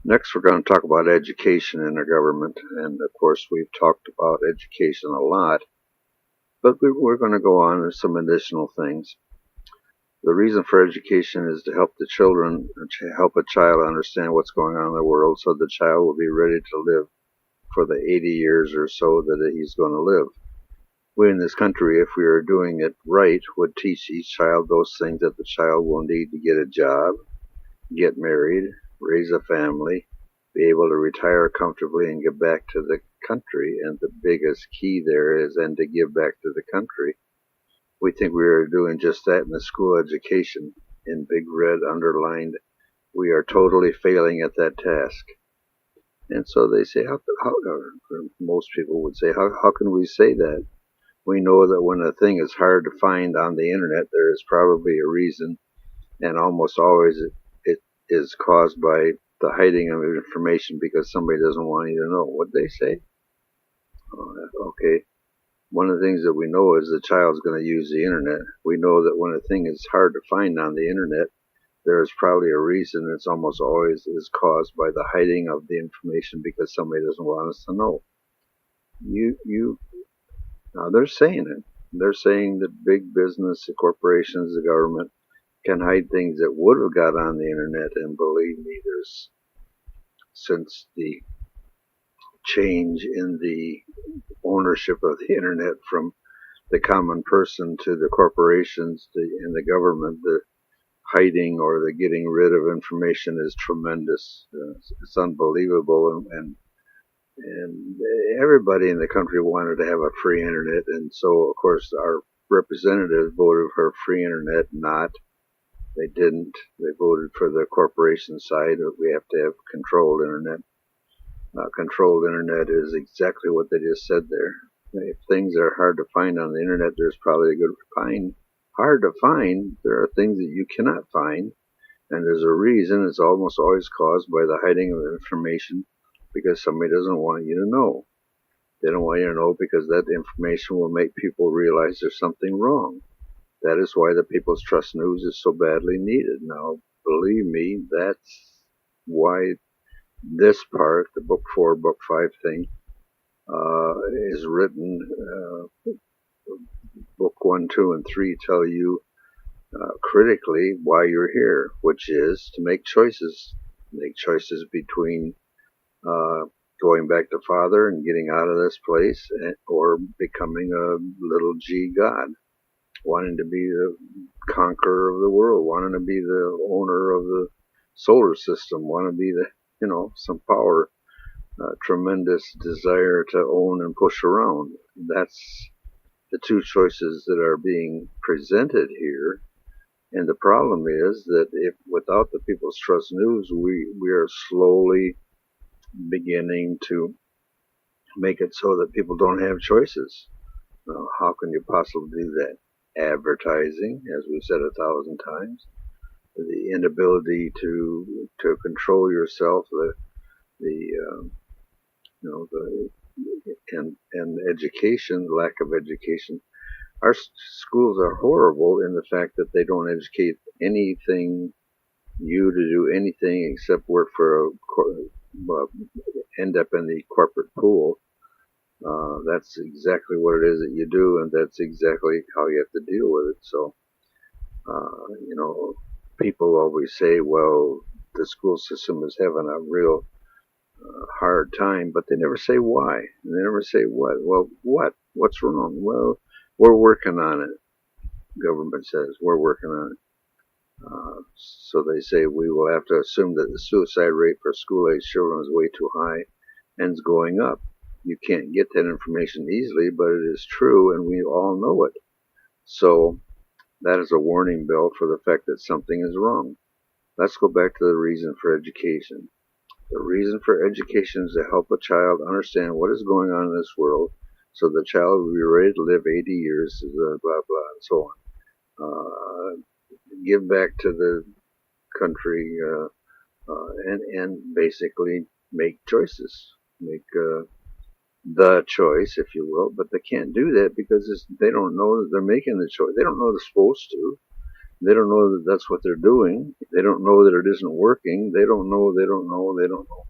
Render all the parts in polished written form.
Next, we're going to talk about education in our government. And of course, we've talked about education a lot, but we're going to go on to some additional things. The reason for education is to help the children, to help a child understand what's going on in the world so the child will be ready to live for the 80 years or so that he's going to live. We in this country, if we are doing it right, would teach each child those things that the child will need to get a job, get married, raise a family, be able to retire comfortably and give back to the country. And the biggest key there is and to give back to the country. We think we are doing just that in the school education in big red underlined. We are totally failing at that task. And so they say, most people would say, how can we say that? We know that when a thing is hard to find on the internet, there is probably a reason, and almost always it is caused by the hiding of information because somebody doesn't want you to know. What they say? Okay. One of the things that we know is the child's going to use the internet. We know that when a thing is hard to find on the internet, there is probably a reason. It's almost always is caused by the hiding of the information because somebody doesn't want us to know. Now they're saying it. They're saying that big business, the corporations, the government can hide things that would have got on the internet. And believe me, there's since the change in the ownership of the internet from the common person to the corporations and the government, the hiding or the getting rid of information is tremendous. It's unbelievable, and everybody in the country wanted to have a free internet, and so of course our representatives voted for free internet. Not They didn't. They voted for the corporation side. We have to have controlled internet. Controlled internet is exactly what they just said there. If things are hard to find on the internet, there's probably a good find. Hard to find, there are things that you cannot find, and there's a reason. It's almost always caused by the hiding of information because somebody doesn't want you to know. They don't want you to know because that information will make people realize there's something wrong. That is why the People's Trust News is so badly needed. Now, believe me, that's why this part, the book 4, book 5 thing, is written. Book 1, 2, and 3 tell you critically why you're here, which is to make choices. Make choices between uh, going back to Father and getting out of this place, or becoming a little g God, wanting to be the conqueror of the world, wanting to be the owner of the solar system, want to be some power, tremendous desire to own and push around. That's the two choices that are being presented here. And the problem is that if without the People's Trust News, we are slowly beginning to make it so that people don't have choices. Now, how can you possibly do that? Advertising, as we've said 1,000 times, the inability to control yourself, the and education, lack of education. Our schools are horrible in the fact that they don't educate anything you to do anything except work for end up in the corporate pool. That's exactly what it is that you do, and that's exactly how you have to deal with it. So, people always say, well, the school system is having a real hard time, but they never say why. And they never say what. Well, what? What's wrong? Well, we're working on it. Government says we're working on it. So they say we will have to assume that the suicide rate for school-age children is way too high and is going up. You can't get that information easily, but it is true, and we all know it. So that is a warning bell for the fact that something is wrong. Let's go back to the reason for education. The reason for education is to help a child understand what is going on in this world so the child will be ready to live 80 years, blah, blah, blah, and so on. Give back to the country, and basically make choices, make the choice, if you will. But they can't do that because they don't know that they're making the choice. They don't know they're supposed to. They don't know that that's what they're doing. They don't know that it isn't working. They don't know, they don't know, they don't know.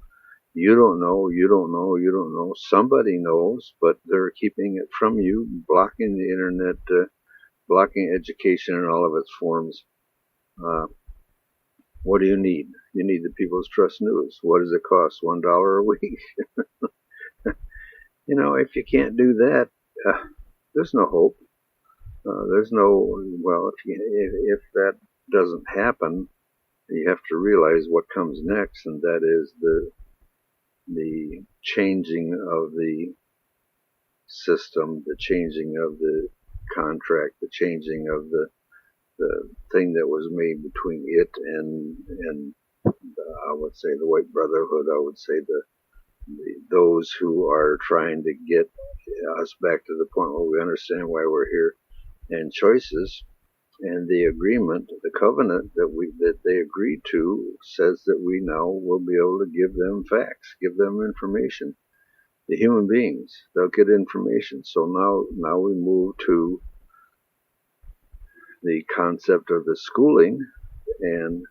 You don't know, you don't know, you don't know. Somebody knows, but they're keeping it from you, blocking the internet, blocking education in all of its forms. Uh, what do you need? You need the People's Trust News. What does it cost? $1 a week. If you can't do that, there's no hope. There's no, well, if that doesn't happen, you have to realize what comes next, and that is the changing of the system, the changing of the contract, the changing of the thing that was made between it and I would say the White Brotherhood. I would say those who are trying to get us back to the point where we understand why we're here, and choices. And the agreement, the covenant that they agreed to, says that we now will be able to give them facts, give them information. The human beings, they'll get information. So now we move to the concept of the schooling, and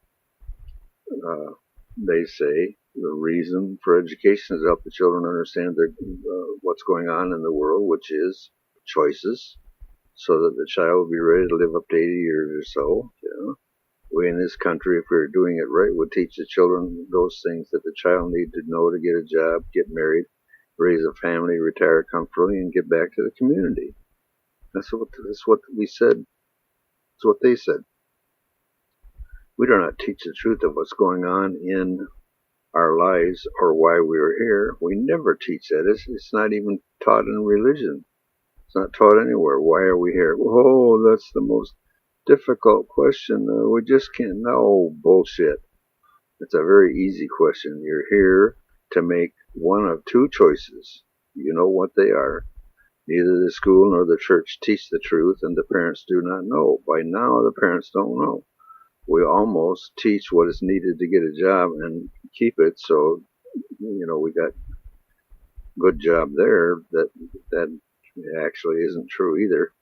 they say the reason for education is to help the children understand what's going on in the world, which is choices, so that the child will be ready to live up to 80 years or so. We in this country, if we were doing it right, would teach the children those things that the child need to know to get a job, get married, raise a family, retire comfortably, and get back to the community. That's what we said. That's what they said. We do not teach the truth of what's going on in our lives or why we are here. We never teach that. It's not even taught in religion. It's not taught anywhere. Why are we here? Oh, that's the most difficult question. We just can't know. Bullshit. It's a very easy question. You're here to make one of two choices. You know what they are. Neither the school nor the church teach the truth, and the parents do not know. By now, the parents don't know. We almost teach what is needed to get a job and keep it. So, we got good job there. That actually isn't true either.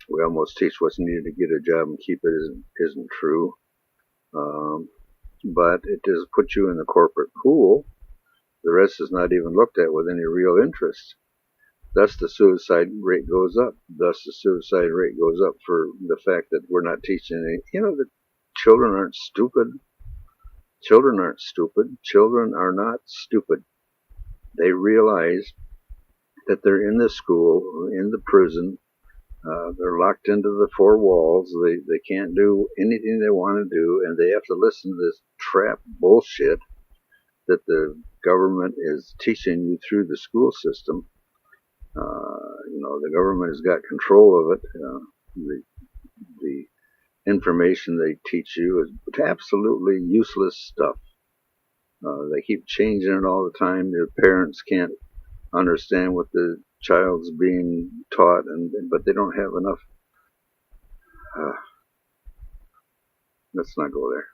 We almost teach what's needed to get a job and keep it isn't true. But it does put you in the corporate pool. The rest is not even looked at with any real interest. Thus the suicide rate goes up. Thus the suicide rate goes up for the fact that we're not teaching any, that children aren't stupid. Children aren't stupid. Children are not stupid. They realize that they're in the school, in the prison. They're locked into the four walls. They can't do anything they want to do, and they have to listen to this trap bullshit that the government is teaching you through the school system. The government has got control of it. The information they teach you is absolutely useless stuff. They keep changing it all the time. The parents can't understand what the child's being taught, but they don't have enough. Let's not go there.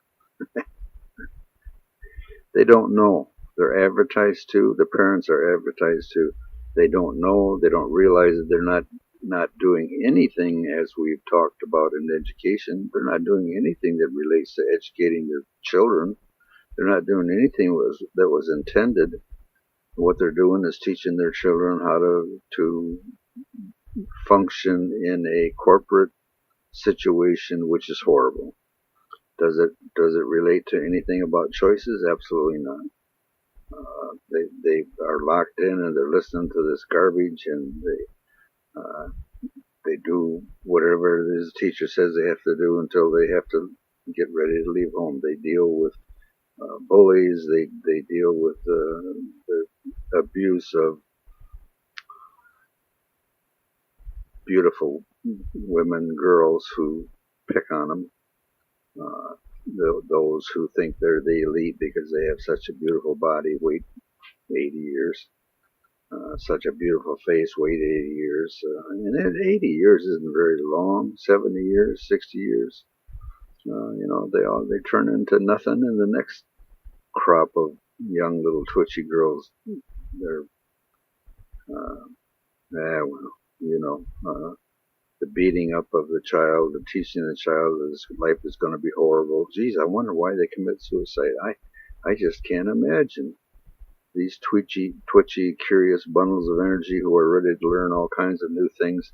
They don't know. They're advertised to. The parents are advertised to. They don't know. They don't realize that they're not doing anything, as we've talked about in education. They're not doing anything that relates to educating their children. They're not doing anything that was intended. What they're doing is teaching their children how to function in a corporate situation, which is horrible. Does it relate to anything about choices? Absolutely not. They are locked in and they're listening to this garbage, and they do whatever it is the teacher says they have to do until they have to get ready to leave home. They deal with bullies. They deal with the abuse of beautiful women, girls who pick on them. Those who think they're the elite because they have such a beautiful body, wait 80 years. Such a beautiful face, wait 80 years. And 80 years isn't very long. 70 years, 60 years. They turn into nothing, and the next crop of young little twitchy girls, they're, well, the beating up of the child, the teaching the child that his life is going to be horrible. Geez, I wonder why they commit suicide. I just can't imagine. These twitchy, curious bundles of energy who are ready to learn all kinds of new things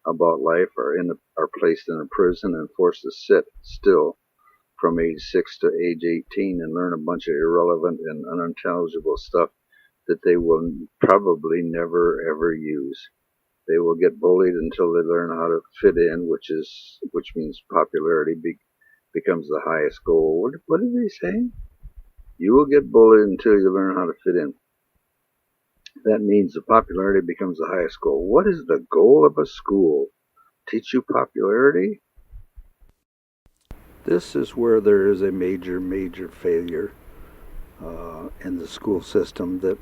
about life are placed in a prison and forced to sit still from age 6 to age 18 and learn a bunch of irrelevant and unintelligible stuff that they will probably never ever use. They will get bullied until they learn how to fit in, which means popularity becomes the highest goal. What are they saying? You will get bullied until you learn how to fit in. That means the popularity becomes the highest goal. What is the goal of a school? Teach you popularity? This is where there is a major failure in the school system that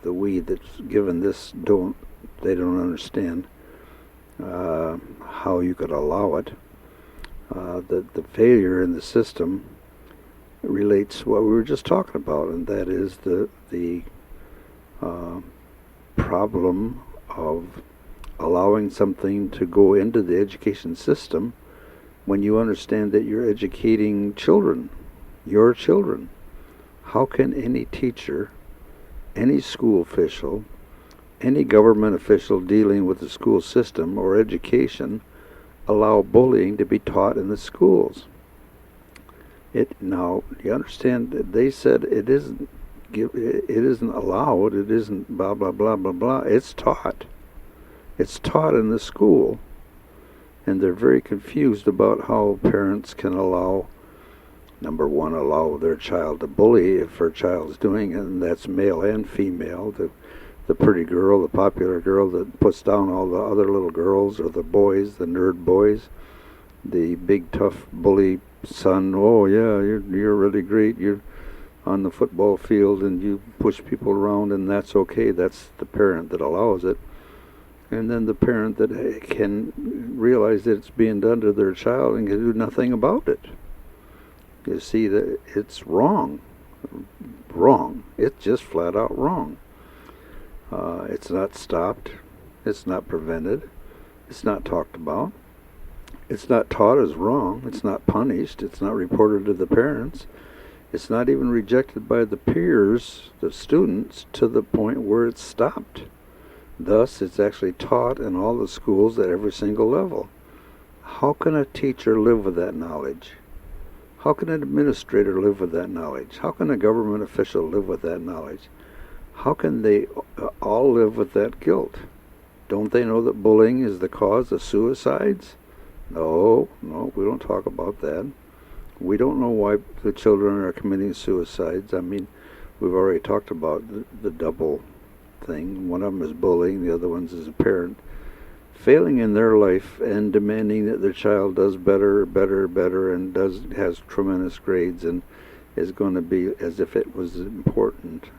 we that's given this don't understand how you could allow it. The failure in the system relates to what we were just talking about, and that is the problem of allowing something to go into the education system when you understand that you're educating children, your children. How can any teacher, any school official, any government official dealing with the school system or education allow bullying to be taught in the schools? Now, you understand that they said it isn't allowed, it isn't blah, blah, blah, blah, blah. It's taught. It's taught in the school. And they're very confused about how parents can allow, number one, allow their child to bully if their child's doing it, and that's male and female. The pretty girl, the popular girl that puts down all the other little girls, or the boys, the nerd boys, the big tough bully son. Oh yeah, you're really great. You're on the football field and you push people around, and that's okay. That's the parent that allows it. And then the parent that can realize that it's being done to their child and can do nothing about it. You see that it's wrong. Wrong. It's just flat out wrong. It's not stopped. It's not prevented. It's not talked about. It's not taught as wrong. It's not punished. It's not reported to the parents. It's not even rejected by the peers, the students, to the point where it's stopped. Thus, it's actually taught in all the schools at every single level. How can a teacher live with that knowledge? How can an administrator live with that knowledge? How can a government official live with that knowledge? How can they all live with that guilt? Don't they know that bullying is the cause of suicides? No, we don't talk about that. We don't know why the children are committing suicides. I mean, we've already talked about the double thing. One of them is bullying, the other one is a parent failing in their life and demanding that their child does better, and has tremendous grades and is going to be as if it was important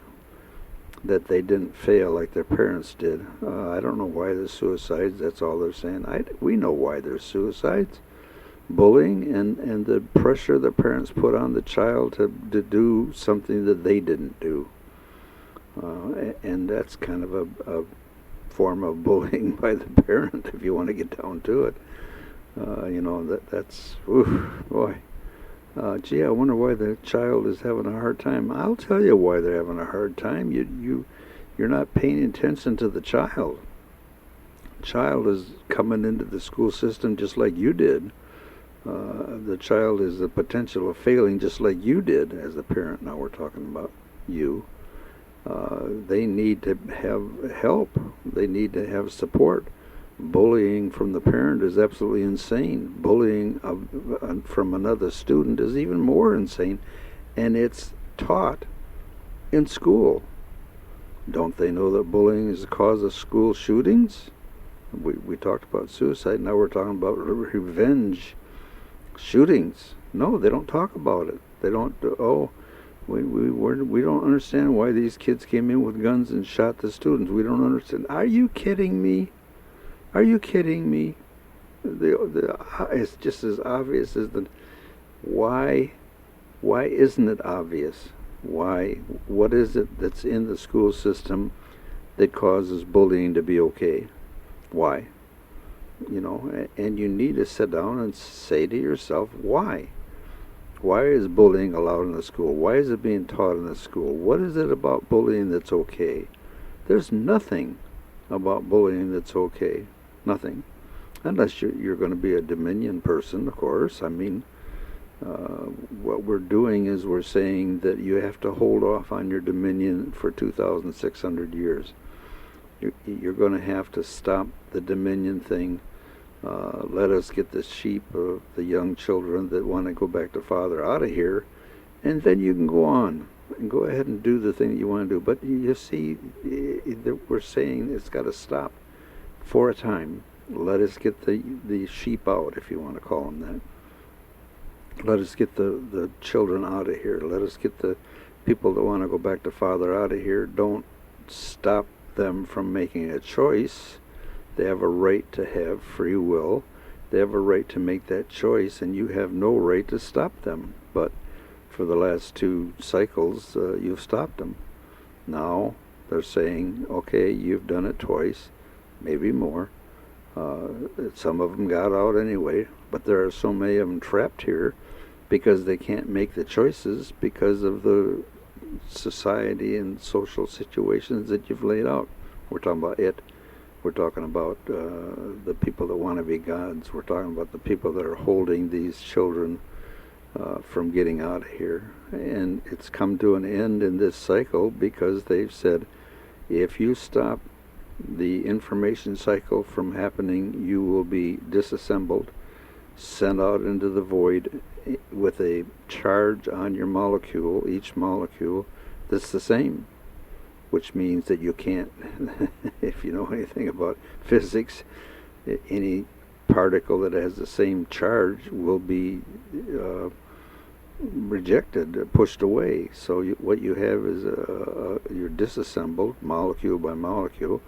that they didn't fail like their parents did. I don't know why there's suicides. That's all they're saying. We know why there's suicides. Bullying and the pressure the parents put on the child to do something that they didn't do. And that's kind of a form of bullying by the parent, if you want to get down to it. That's boy. Gee, I wonder why the child is having a hard time. I'll tell you why they're having a hard time. You're not paying attention to the child. Child is coming into the school system just like you did. The child is the potential of failing just like you did as a parent. Now we're talking about you. They need to have help. They need to have support. Bullying from the parent is absolutely insane. Bullying from another student is even more insane. And it's taught in school. Don't they know that bullying is the cause of school shootings? We talked about suicide. Now we're talking about revenge shootings. No, they don't talk about it. They don't. We don't understand why these kids came in with guns and shot the students. We don't understand. Are you kidding me? Are you kidding me? It's just as obvious as the. Why isn't it obvious? Why? What is it that's in the school system that causes bullying to be okay? Why? you know, and you need to sit down and say to yourself, why? Why is bullying allowed in the school? Why is it being taught in the school? What is it about bullying that's okay? There's nothing about bullying that's okay. Nothing. Unless you're going to be a Dominion person, of course. I mean, what we're doing is we're saying that you have to hold off on your Dominion for 2,600 years. You're going to have to stop the Dominion thing. Let us get the sheep of the young children that want to go back to Father out of here, and then you can go on and go ahead and do the thing that you want to do. But you see, we're saying it's got to stop for a time. Let us get the sheep out, if you want to call them that. Let us get the children out of here. Let us get the people that want to go back to Father out of here. Don't stop them from making a choice. They have a right to have free will. They have a right to make that choice, and you have no right to stop them. But for the last 2 cycles, you've stopped them. Now they're saying, okay, you've done it twice, maybe more. Some of them got out anyway, but there are so many of them trapped here because they can't make the choices because of the society and social situations that you've laid out. We're talking about it. We're talking about the people that want to be gods. We're talking about the people that are holding these children from getting out of here. And it's come to an end in this cycle because they've said, if you stop the information cycle from happening, you will be disassembled, sent out into the void with a charge on your molecule, each molecule, that's the same, which means that you can't, if you know anything about physics, any particle that has the same charge will be rejected, pushed away. So what you have is you're disassembled, molecule by molecule.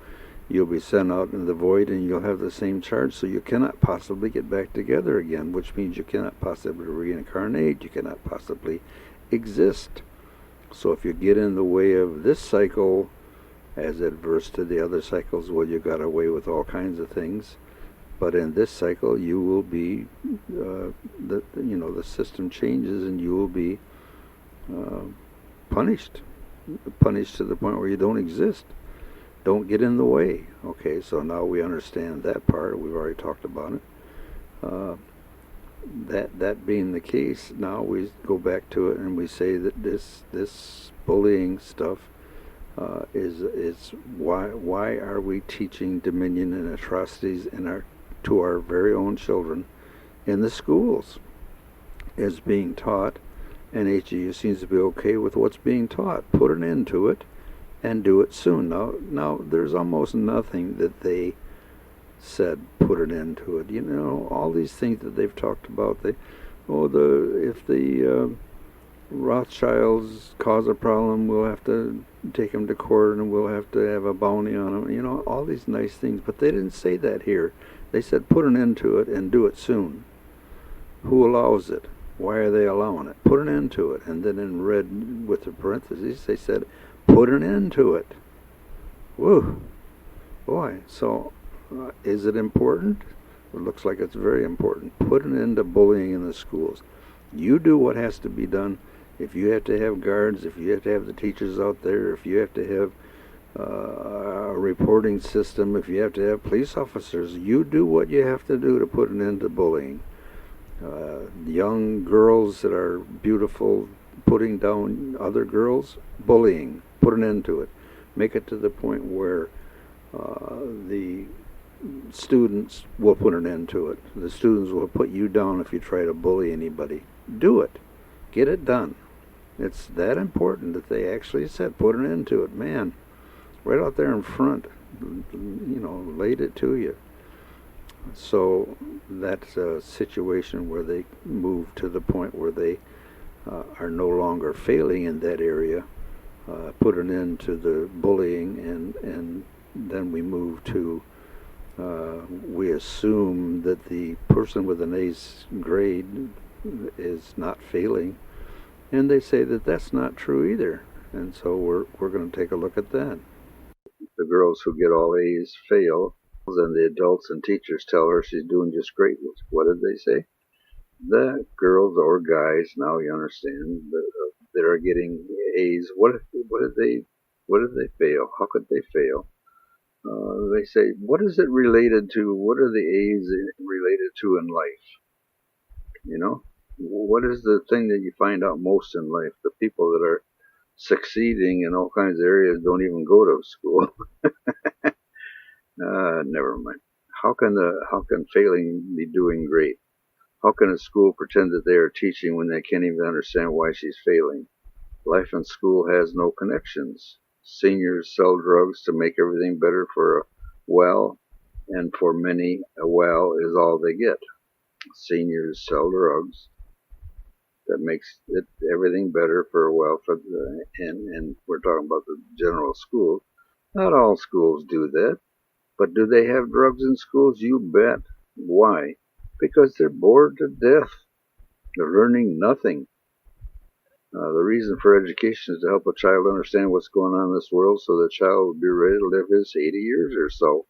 You'll be sent out in the void and you'll have the same charge, so you cannot possibly get back together again, which means you cannot possibly reincarnate, you cannot possibly exist. So if you get in the way of this cycle as adverse to the other cycles, well, you got away with all kinds of things. But in this cycle, you will be, the system changes and you will be punished to the point where you don't exist. Don't get in the way. Okay, so now we understand that part. We've already talked about it. That being the case, now we go back to it and we say that this bullying stuff is why are we teaching dominion and atrocities to our very own children in the schools as being taught, and HGU seems to be okay with what's being taught. Put an end to it and do it soon. Now there's almost nothing that they said put an end to it. You know, all these things that they've talked about. If the Rothschilds cause a problem, we'll have to take them to court and we'll have to have a bounty on them. You know, all these nice things. But they didn't say that here. They said put an end to it and do it soon. Who allows it? Why are they allowing it? Put an end to it. And then in red with the parentheses, they said put an end to it. Woo. Boy, so is it important? It looks like it's very important. Put an end to bullying in the schools. You do what has to be done. If you have to have guards, if you have to have the teachers out there, if you have to have a reporting system, if you have to have police officers, you do what you have to do to put an end to bullying. Young girls that are beautiful putting down other girls, bullying, put an end to it. Make it to the point where the students will put an end to it. The students will put you down if you try to bully anybody. Do it. Get it done. It's that important that they actually said put an end to it. Man, right out there in front, laid it to you. So that's a situation where they move to the point where they are no longer failing in that area, put an end to the bullying, and then we move to we assume that the person with an A's grade is not failing, and they say that that's not true either. And so we're going to take a look at that. The girls who get all A's fail, and the adults and teachers tell her she's doing just great. What did they say? The girls or guys, now you understand, that are getting A's, what did they fail? How could they fail? They say, what is it related to? What are the A's related to in life? You know, what is the thing that you find out most in life? The people that are succeeding in all kinds of areas don't even go to school. Never mind. How can failing be doing great? How can a school pretend that they are teaching when they can't even understand why she's failing? Life in school has no connections. Seniors sell drugs to make everything better for a well, and for many, a well is all they get. Seniors sell drugs that makes it everything better for a well, and we're talking about the general schools. Not all schools do that, but do they have drugs in schools? You bet. Why? Because they're bored to death. They're learning nothing. The reason for education is to help a child understand what's going on in this world so the child will be ready to live his 80 years or so.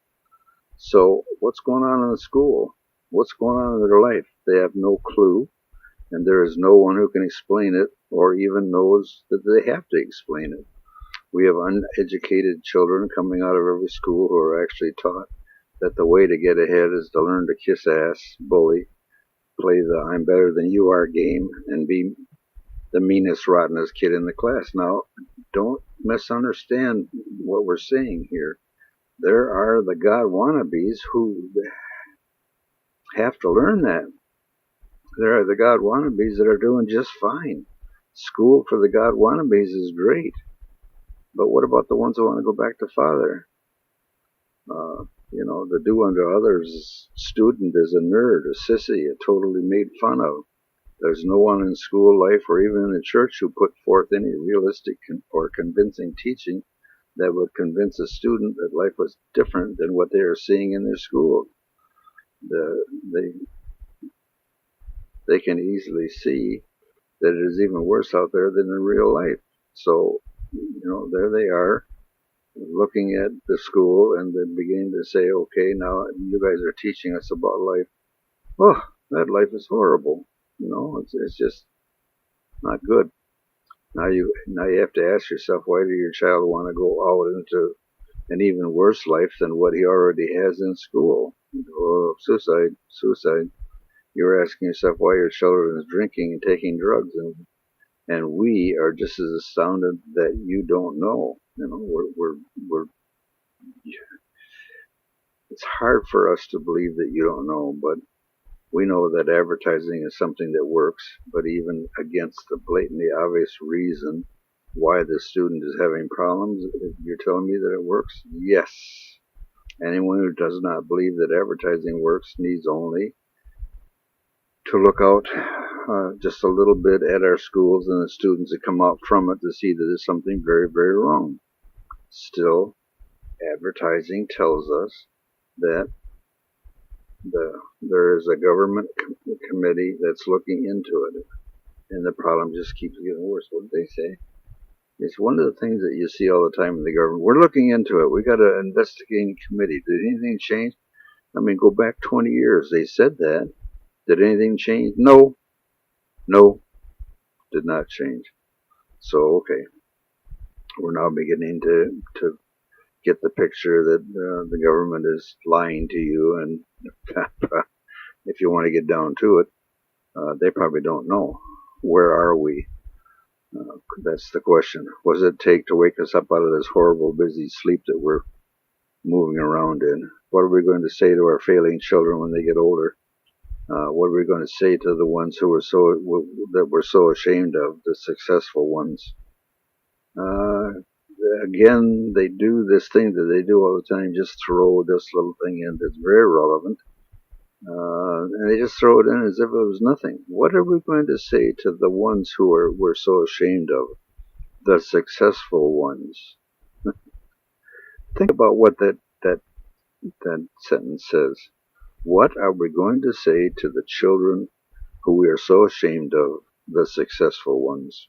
So what's going on in the school? What's going on in their life? They have no clue, and there is no one who can explain it or even knows that they have to explain it. We have uneducated children coming out of every school who are actually taught that the way to get ahead is to learn to kiss ass, bully, play the I'm better than you are game, and be the meanest, rottenest kid in the class. Now, don't misunderstand what we're saying here. There are the God wannabes who have to learn that. There are the God wannabes that are doing just fine. School for the God wannabes is great. But what about the ones who want to go back to Father? The do unto others student is a nerd, a sissy, a totally made fun of. There's no one in school life or even in the church who put forth any realistic or convincing teaching that would convince a student that life was different than what they are seeing in their school. They can easily see that it is even worse out there than in real life. So, there they are looking at the school and then beginning to say, okay, now you guys are teaching us about life. Oh, that life is horrible. It's just not good. Now you have to ask yourself, why do your child want to go out into an even worse life than what he already has in school? Oh, suicide. You're asking yourself why your children is drinking and taking drugs, and we are just as astounded that you don't know. We're it's hard for us to believe that you don't know, but we know that advertising is something that works, but even against the blatantly obvious reason why the student is having problems, you're telling me that it works? Yes. Anyone who does not believe that advertising works needs only to look out just a little bit at our schools and the students that come out from it to see that there's something very, very wrong. Still, advertising tells us that there is a government committee that's looking into it, and the problem just keeps getting worse. What did they say? It's one of the things that you see all the time in the government. We're looking into it. We got an investigating committee. Did anything change? I mean, go back 20 years. They said that. Did anything change? No, did not change. So, okay, we're now beginning to get the picture that the government is lying to you, and if you want to get down to it, they probably don't know. Where are we? That's the question. What does it take to wake us up out of this horrible, busy sleep that we're moving around in? What are we going to say to our failing children when they get older? What are we going to say to the ones that we're so ashamed of, the successful ones? Again, they do this thing that they do all the time, just throw this little thing in that's very relevant. And they just throw it in as if it was nothing. What are we going to say to the ones who we're so ashamed of, the successful ones? Think about what that sentence says. What are we going to say to the children who we are so ashamed of, the successful ones?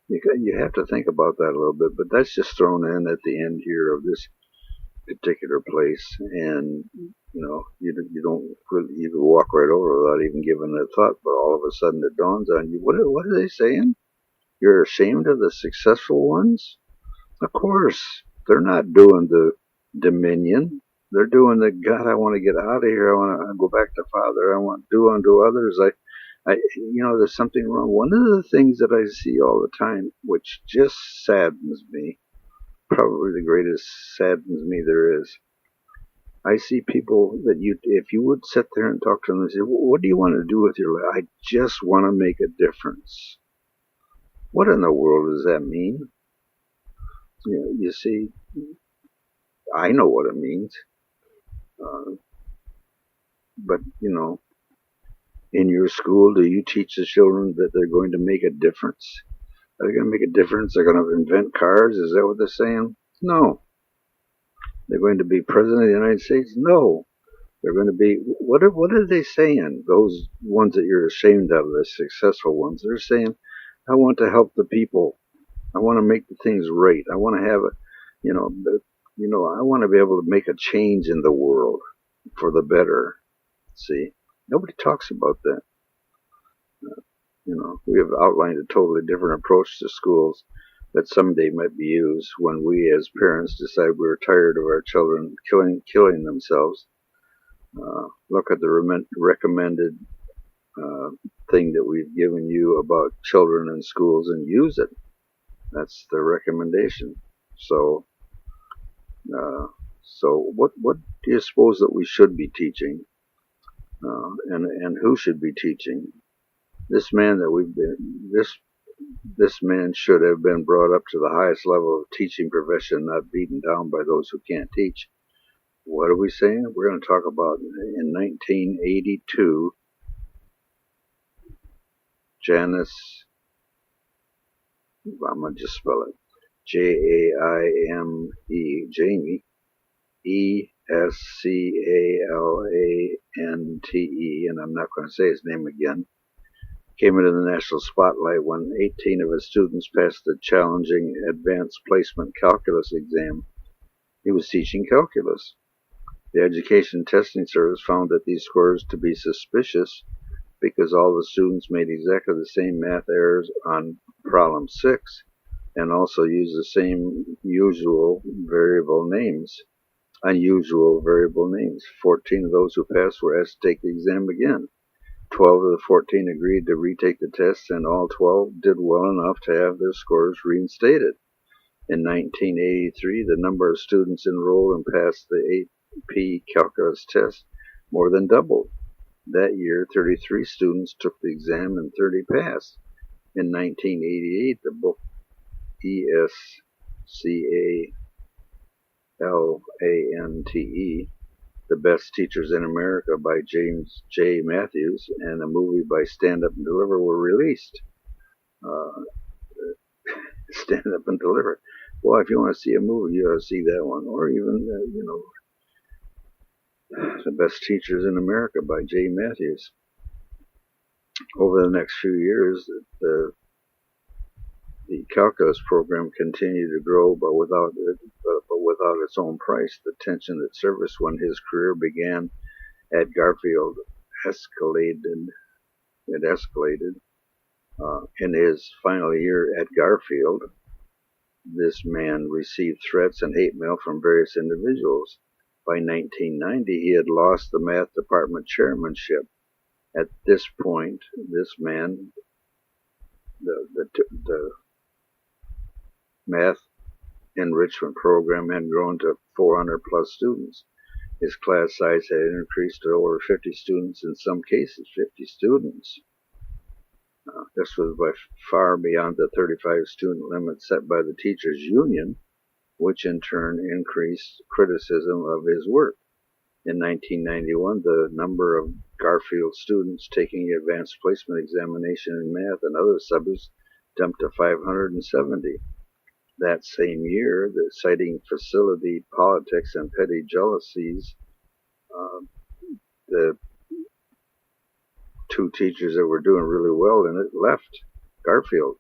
You have to think about that a little bit, but that's just thrown in at the end here of this particular place, and you don't really, you can walk right over without even giving it a thought, but all of a sudden it dawns on you, what are they saying? You're ashamed of the successful ones? Of course, they're not doing the dominion. They're doing the, God, I want to get out of here. I want to go back to Father. I want to do unto others. There's something wrong. One of the things that I see all the time, which just saddens me, probably the greatest saddens me there is, I see people that if you would sit there and talk to them and say, what do you want to do with your life? I just want to make a difference. What in the world does that mean? You see, I know what it means. But, in your school, do you teach the children that they're going to make a difference? Are they going to make a difference? They're going to invent cars? Is that what they're saying? No. They're going to be president of the United States? No. They're going to be, what are they saying? Those ones that you're ashamed of, the successful ones, they're saying, I want to help the people. I want to make the things right. I want to have I want to be able to make a change in the world for the better. See, nobody talks about that. We have outlined a totally different approach to schools that someday might be used when we as parents decide we're tired of our children killing themselves. Look at the recommended thing that we've given you about children in schools and use it. That's the recommendation. So, what do you suppose that we should be teaching, and who should be teaching? This man this man should have been brought up to the highest level of teaching profession, not beaten down by those who can't teach. What are we saying? We're going to talk about in 1982, Janice, I'm going to just spell it, Jaime, Jamie, Escalante, and I'm not going to say his name again, came into the national spotlight when 18 of his students passed the challenging advanced placement calculus exam. He was teaching calculus. The Education Testing Service found that these scores to be suspicious because all the students made exactly the same math errors on problem 6 and also used the same unusual variable names. 14 of those who passed were asked to take the exam again. 12 of the 14 agreed to retake the test, and all 12 did well enough to have their scores reinstated. In 1983, the number of students enrolled and passed the AP calculus test more than doubled. That year, 33 students took the exam and 30 passed. In 1988, the book Escalante, The Best Teachers in America by James J. Matthews, and a movie by Stand Up and Deliver were released. Stand Up and Deliver. Well, if you want to see a movie, you ought to see that one. Or even, The Best Teachers in America by J. Matthews. Over the next few years, the calculus program continued to grow, but without its own price. The tension that surfaced when his career began at Garfield escalated. In his final year at Garfield, this man received threats and hate mail from various individuals. By 1990, he had lost the math department chairmanship. At this point, this man, the math enrichment program had grown to 400 plus students. His class size had increased to over 50 students, in some cases 50 students. This was by far beyond the 35 student limit set by the teachers' union, which in turn increased criticism of his work. In 1991, the number of Garfield students taking advanced placement examination in math and other subjects jumped to 570. That same year, citing facility politics and petty jealousies, the two teachers that were doing really well in it left Garfield.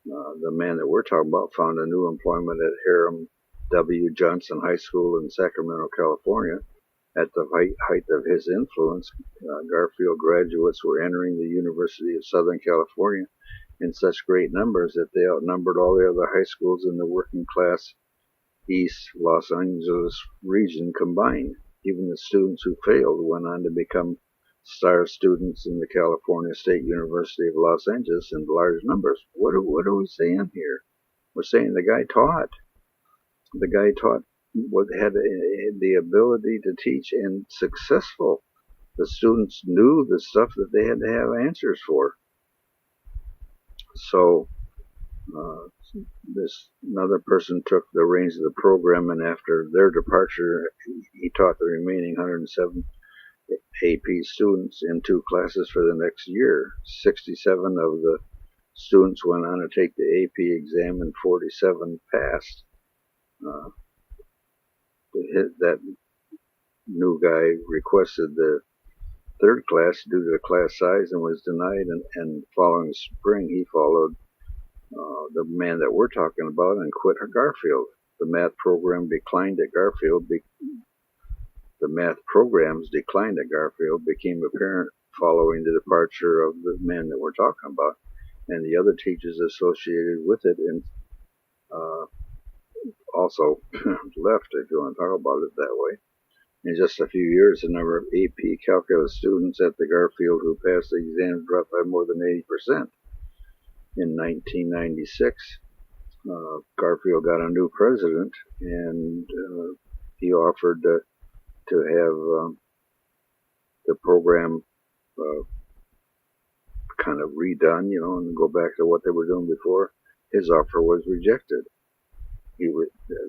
The man that we're talking about found a new employment at Hiram W. Johnson High School in Sacramento, California. At the height of his influence, Garfield graduates were entering the University of Southern California in such great numbers that they outnumbered all the other high schools in the working class East Los Angeles region combined. Even the students who failed went on to become star students in the California State University of Los Angeles in large numbers. What are we saying here? We're saying the guy taught. The guy taught had the ability to teach and successful. The students knew the stuff that they had to have answers for. So this another person took the reins of the program, and after their departure, he taught the remaining 107 AP students in 2 classes for the next year. 67 of the students went on to take the AP exam, and 47 passed. That new guy requested the 3rd class due to the class size and was denied, and following spring he followed the man that we're talking about and quit Garfield. The math program declined at Garfield. The math programs declined at Garfield became apparent following the departure of the man that we're talking about and the other teachers associated with it, and also left, if you want to talk about it that way. In just a few years, the number of AP calculus students at the Garfield who passed the exam dropped by more than 80%. In 1996, Garfield got a new president, and he offered to have the program kind of redone, and go back to what they were doing before. His offer was rejected.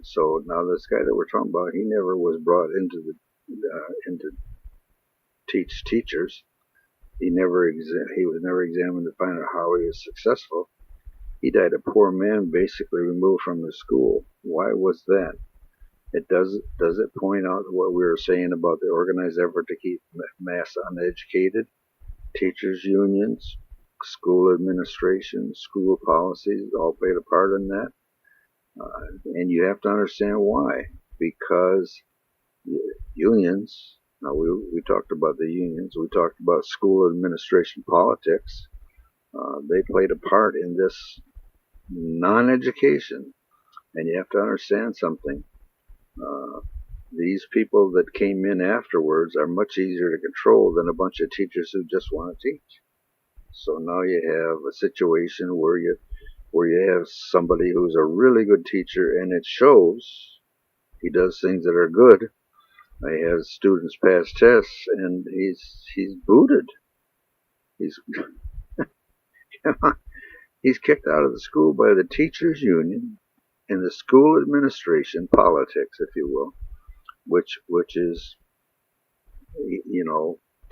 So now this guy that we're talking about, he never was brought into teach teachers. He was never examined to find out how he was successful. He died a poor man, basically removed from the school. Why was that? Does it point out what we were saying about the organized effort to keep mass uneducated? Teachers' unions, school administration, school policies all played a part in that. And you have to understand why. Because unions, now we talked about the unions, we talked about school administration politics. They played a part in this non-education. And you have to understand something. These people that came in afterwards are much easier to control than a bunch of teachers who just want to teach. So now you have a situation where you have somebody who's a really good teacher, and it shows. He does things that are good. He has students pass tests, and he's booted. He's he's kicked out of the school by the teachers' union and the school administration politics, if you will, which is,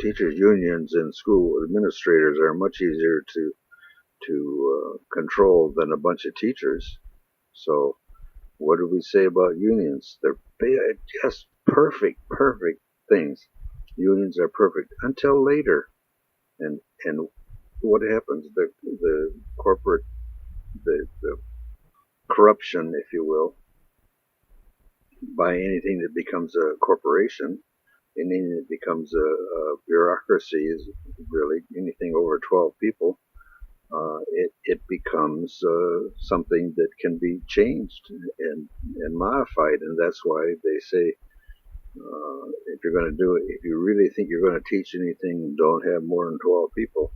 teachers' unions and school administrators are much easier to control than a bunch of teachers. So what do we say about unions? They're just perfect things. Unions are perfect until later. And what happens? The corporate, the corruption, if you will, by anything that becomes a corporation, anything that becomes a bureaucracy, is really anything over 12 people. It becomes something that can be changed and modified, and that's why they say if you're going to do it, if you really think you're going to teach anything, don't have more than 12 people,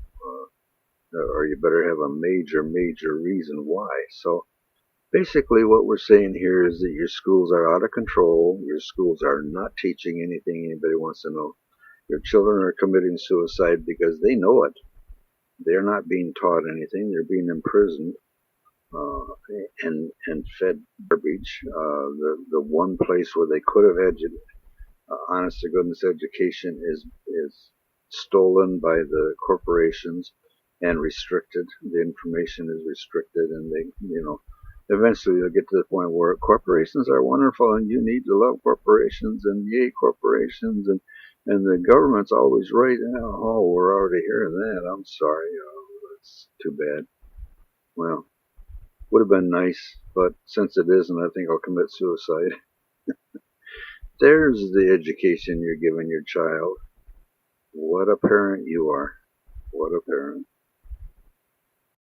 or you better have a major reason why. So basically what we're saying here is that your schools are out of control. Your schools are not teaching anything anybody wants to know. Your children are committing suicide because they know it. They're not being taught anything. They're being imprisoned and fed garbage. The one place where they could have had honest to goodness education is stolen by the corporations and restricted. The information is restricted, and eventually they'll get to the point where corporations are wonderful and you need to love corporations and yay corporations, and the government's always right. Oh, we're already hearing that. I'm sorry. That's too bad. Well, Would have been nice, but since it isn't, I think I'll commit suicide. There's the education you're giving your child. What a parent you are. What a parent.